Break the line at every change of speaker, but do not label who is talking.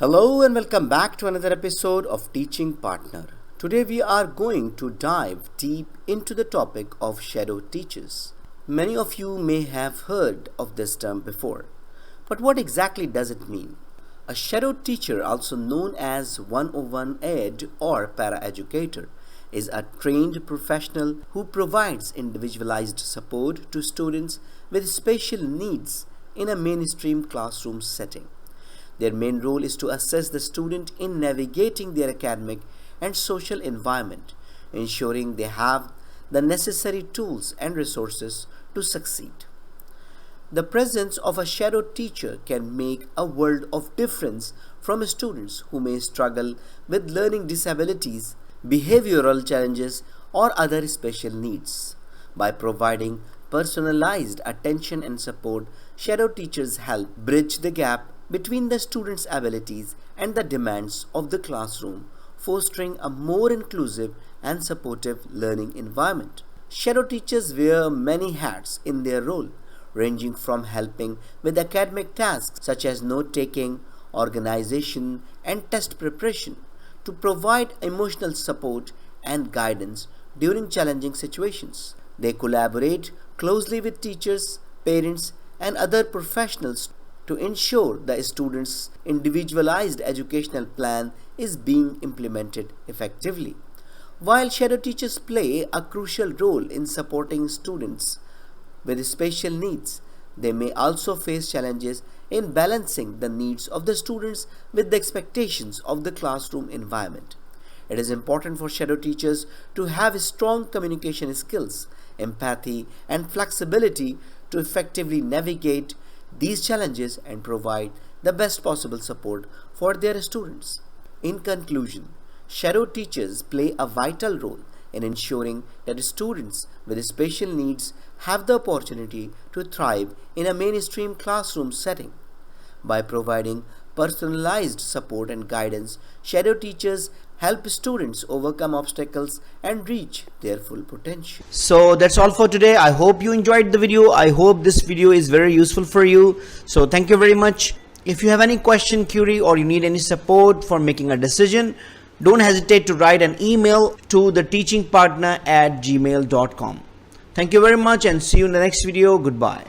Hello and welcome back to another episode of Teaching Partner. Today we are going to dive deep into the topic of shadow teachers. Many of you may have heard of this term before, but what exactly does it mean? A shadow teacher, also known as 101 ed or paraeducator, is a trained professional who provides individualized support to students with special needs in a mainstream classroom setting. Their main role is to assist the student in navigating their academic and social environment, ensuring they have the necessary tools and resources to succeed. The presence of a shadow teacher can make a world of difference from students who may struggle with learning disabilities, behavioral challenges, or other special needs. By providing personalized attention and support, shadow teachers help bridge the gap between the students' abilities and the demands of the classroom, fostering a more inclusive and supportive learning environment. Shadow teachers wear many hats in their role, ranging from helping with academic tasks such as note-taking, organization, and test preparation, to provide emotional support and guidance during challenging situations. They collaborate closely with teachers, parents, and other professionals to ensure the student's individualized educational plan is being implemented effectively. While shadow teachers play a crucial role in supporting students with special needs, they may also face challenges in balancing the needs of the students with the expectations of the classroom environment. It is important for shadow teachers to have strong communication skills, empathy, and flexibility to effectively navigate these challenges and provide the best possible support for their students. In conclusion, shadow teachers play a vital role in ensuring that students with special needs have the opportunity to thrive in a mainstream classroom setting. By providing personalized support and guidance, shadow teachers help students overcome obstacles and reach their full potential. So that's all for today. I hope you enjoyed the video. I hope this video is very useful for you. So thank you very much. If you have any question, query, or you need any support for making a decision, don't hesitate to write an email to theteachingpartner@gmail.com. Thank you very much and see you in the next video. Goodbye.